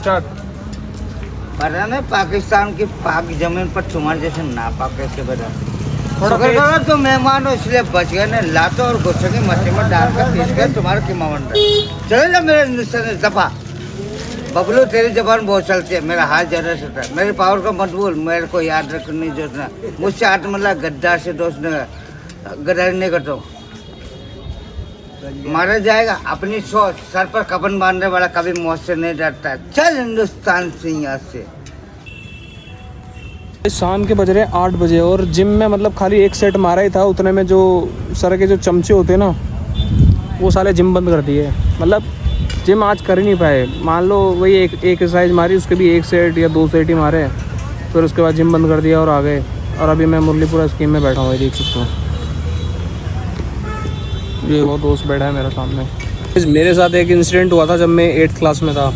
Start. पता नहीं पाकिस्तान की पाक जमीन पर तुम्हारे जैसे नापाक कैसे बना। थोड़ा शुक्र करो तुम मेहमान हो इसलिए बच गए, ने लातो और गुस्से की मछली में डालकर पीस कर तुम्हारे की मावन चले जा मेरे हिंदुस्तान से दफा। बबलू तेरी जबान बहुत चलती है, मेरा हाथ जरा सटा, मेरी पावर का मत बोल, मेरे को याद रखने की जरूरत नहीं। मुझसे आत्मला गद्दार से दोस्त न गद्दारी नहीं करता हूँ। मारा जाएगा अपनी सोच, सर पर कफन बांधने वाला कभी मौत से नहीं डरता। चल हिंदुस्तान से यहाँ से। शाम के बज रहे 8 बजे और जिम में मतलब खाली एक सेट मारा ही था, उतने में जो सर के जो चमचे होते हैं ना वो साले जिम बंद कर दिए। मतलब जिम आज कर ही नहीं पाए। मान लो वही एक एक्सरसाइज मारी, उसके भी एक सेट या 2 सेट ही मारे, फिर उसके बाद जिम बंद कर दिया और आ गए। और अभी मैं मुरलीपुरा स्कीम में बैठा हूँ, देख सकते हो। ये वो दोस्त बैठा है मेरे सामने। मेरे साथ एक इंसिडेंट हुआ था जब मैं 8th क्लास में था,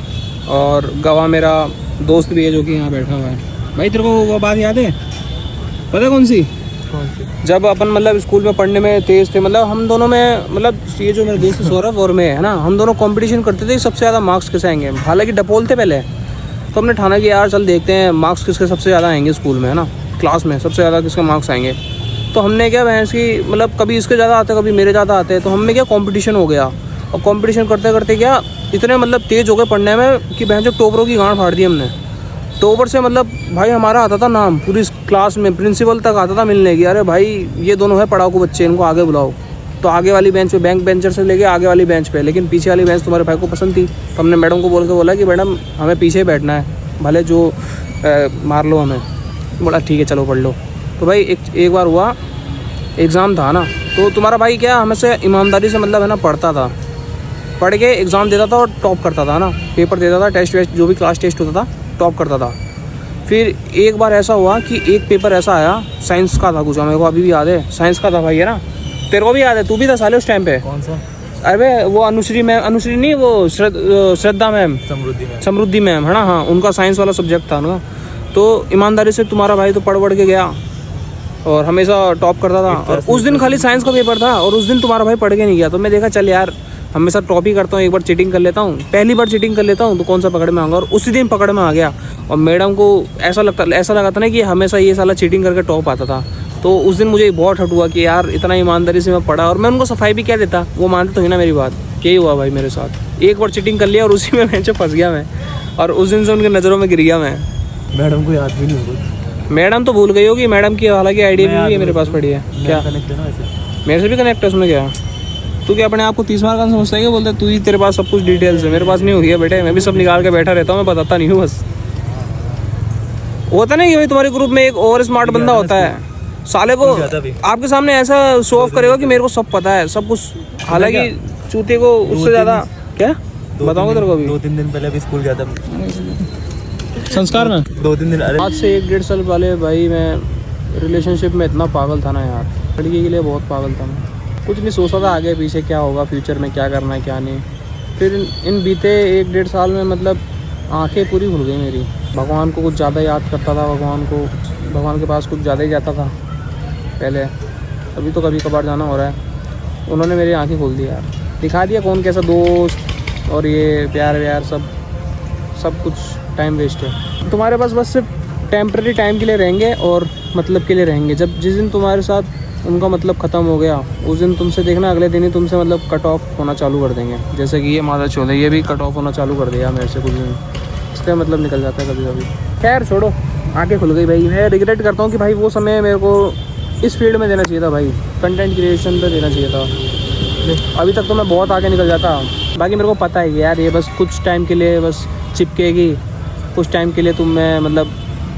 और गवाह मेरा दोस्त भी है जो कि यहाँ बैठा हुआ है। भाई तेरे को वो बात याद है? पता कौन सी? जब अपन मतलब स्कूल में पढ़ने में तेज थे, मतलब हम दोनों में, मतलब ये जो मेरे दोस्त सौरभ और मैं है ना, हम दोनों कंपटीशन करते थे सबसे ज़्यादा मार्क्स किसे आएंगे। हालांकि डपोलते पहले, तो हमने ठाना कि यार चल देखते हैं मार्क्स किसके सबसे ज़्यादा आएंगे स्कूल में, है ना, क्लास में सबसे ज़्यादा किसके मार्क्स आएंगे। तो हमने क्या भैंस की मतलब कभी इसके ज़्यादा आते कभी मेरे ज़्यादा आते, तो हमें क्या कॉम्पिटिशन हो गया। और कॉम्पिटिशन करते करते क्या इतने मतलब तेज़ हो गए पढ़ने में कि बहन जो टॉपरों की गांड फाड़ दी हमने। टॉपर से मतलब भाई हमारा आता था नाम पूरी क्लास में, प्रिंसिपल तक आता था मिलने की, अरे भाई ये दोनों है पढ़ाकू बच्चे, इनको आगे बुलाओ। तो आगे वाली बेंच पे, बैंक बेंचर से लेके आगे वाली बेंच पे, लेकिन पीछे वाली बेंच तुम्हारे भाई को पसंद थी। तो हमने मैडम को बोल के बोला कि मैडम हमें पीछे ही बैठना है, भले जो मार लो हमें। बोला ठीक है चलो पढ़ लो। तो भाई एक बार हुआ, एग्ज़ाम था ना, तो तुम्हारा भाई क्या हमें से ईमानदारी से मतलब है ना पढ़ता था, पढ़ के एग्ज़ाम देता था और टॉप करता था ना, पेपर देता था, टेस्ट वेस्ट जो भी क्लास टेस्ट होता था टॉप करता था। फिर एक बार ऐसा हुआ कि एक पेपर ऐसा आया, साइंस का था कुछ, मेरे को अभी भी याद है, साइंस का था भाई, है ना, तेरे को भी याद है, तू भी था साले उस टाइम पे। कौन सा? अरे वो अनुश्री मैम, अनुश्री नहीं, वो श्रद्धा मैम, समृद्धि मैम, है ना, हाँ, उनका साइंस वाला सब्जेक्ट था ना। तो ईमानदारी से तुम्हारा भाई तो पढ़ के गया और हमेशा टॉप करता था। और उस दिन खाली साइंस का पेपर था और उस दिन तुम्हारा भाई पढ़ के नहीं गया। तो मैं देखा चल यार हमेशा टॉप ही करता हूँ, एक बार चीटिंग कर लेता हूँ, पहली बार चीटिंग कर लेता हूँ तो कौन सा पकड़ में आऊँगा। और उसी दिन पकड़ में आ गया और मैडम को ऐसा लगा था ना कि हमेशा ये साला चीटिंग करके टॉप आता था। तो उस दिन मुझे बहुत हट हुआ कि यार इतना ईमानदारी से मैं पढ़ा, और मैं उनको सफाई भी क्या देता, वो मानते तो ही ना मेरी बात। यही हुआ भाई मेरे साथ, एक बार चीटिंग कर लिया और उसी में बेंच फंस गया मैं, और उस दिन से उनकी नज़रों में गिर गया मैं। मैडम को याद भी नहीं होगा। मैडम तो भूल गई होगी, मैडम की हालांकि आइडिया भी है मेरे पास पड़ी है। क्या मेरे से भी कनेक्ट है उसमें? क्या तू क्या अपने आप को 30 मार का समझता है? क्या बोलते तू ही, तेरे पास सब कुछ डिटेल्स है, मेरे पास नहीं हुई है बेटे, मैं भी सब निकाल के बैठा रहता हूँ, मैं बताता नहीं हूँ। बस होता नहीं कि भाई तुम्हारे ग्रुप में एक और स्मार्ट बंदा होता है, साले को आपके सामने ऐसा शो ऑफ करेगा कि मेरे को सब पता है सब कुछ, हालांकि चूते को उससे ज़्यादा। क्या बताऊँगा तेरे को? अभी 2-3 दिन पहले भी स्कूल गया था संस्कार में 2-3 दिन। आज से 1-1.5 साल पहले भाई मैं रिलेशनशिप में इतना पागल था ना यार, लड़की के लिए बहुत पागल था मैं। कुछ नहीं सोचता था आगे पीछे क्या होगा, फ्यूचर में क्या करना है क्या नहीं। फिर इन बीते 1-1.5 साल में मतलब आंखें पूरी खुल गई मेरी। भगवान को कुछ ज़्यादा याद करता था, भगवान के पास कुछ ज़्यादा ही जाता था पहले, अभी तो कभी कभार जाना हो रहा है। उन्होंने मेरी आंखें खोल दी यार, दिखा दिया कौन कैसा दोस्त, और ये प्यार व्यार सब कुछ टाइम वेस्ट है। तुम्हारे पास बस सिर्फ टेम्प्रेरी टाइम के लिए रहेंगे और मतलब के लिए रहेंगे। जब जिस दिन तुम्हारे साथ उनका मतलब ख़त्म हो गया उस दिन तुमसे देखना अगले दिन ही तुमसे मतलब कट ऑफ होना चालू कर देंगे। जैसे कि ये मादा चौधरी, ये भी कट ऑफ होना चालू कर दिया मेरे से कुछ दिन, इसका मतलब निकल जाता है कभी कभी। खैर छोड़ो, आंखें खुल गई भाई। मैं रिग्रेट करता हूँ कि भाई वो समय मेरे को इस फील्ड में देना चाहिए था भाई, कंटेंट क्रिएशन पे देना चाहिए था। अभी तक तो मैं बहुत आगे निकल जाता। बाकी मेरे को पता है कि यार ये बस कुछ टाइम के लिए बस चिपकेगी, कुछ टाइम के लिए तुम्हें मतलब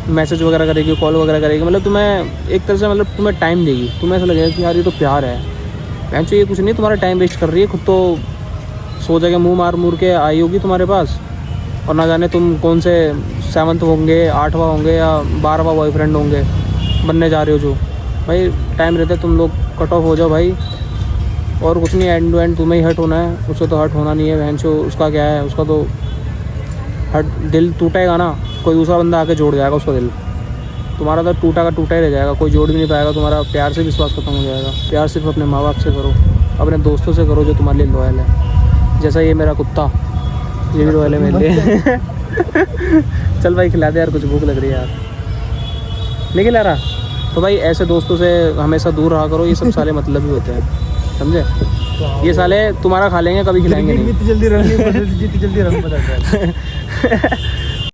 मैसेज वगैरह करेगी, कॉल वगैरह करेगी, मतलब तुम्हें एक तरह से मतलब तुम्हें टाइम देगी। तुम्हें ऐसा लगेगा कि यार ये तो प्यार है, बहन ये कुछ नहीं तुम्हारा टाइम वेस्ट कर रही है, खुद तो सो जगह मुँह मार के आई होगी तुम्हारे पास, और ना जाने तुम कौन से 7th होंगे, 8वां होंगे या 12वां बॉयफ्रेंड होंगे बनने जा रहे हो। जो भाई टाइम रहते तुम लोग कट ऑफ हो जाओ भाई, और कुछ नहीं, एंड टू एंड तुम्हें ही हर्ट होना है, उससे तो हर्ट होना नहीं है। बहन उसका क्या है, उसका तो हर्ट दिल टूटेगा ना, कोई दूसरा बंदा आके जोड़ जाएगा उसका दिल, तुम्हारा तो टूटा का टूटा ही रह जाएगा, कोई जोड़ भी नहीं पाएगा। तुम्हारा प्यार से विश्वास खत्म हो जाएगा। प्यार सिर्फ अपने माँ बाप से करो, अपने दोस्तों से करो जो तुम्हारे लिए लॉयल है। जैसा ये मेरा कुत्ता, ये भी लॉयल है मेरे लिए। चल भाई खिला दे यार, कुछ भूख लग रही है यार। नहीं खिला रहा तो भाई ऐसे दोस्तों से हमेशा दूर रहा करो, ये सब साले मतलब ही होते हैं, समझे? ये साले तुम्हारा खा लेंगे, कभी खिलाएंगे नहीं। जितनी जल्दी रंग नहीं बदलती, जितनी जल्दी रंग बदलता है।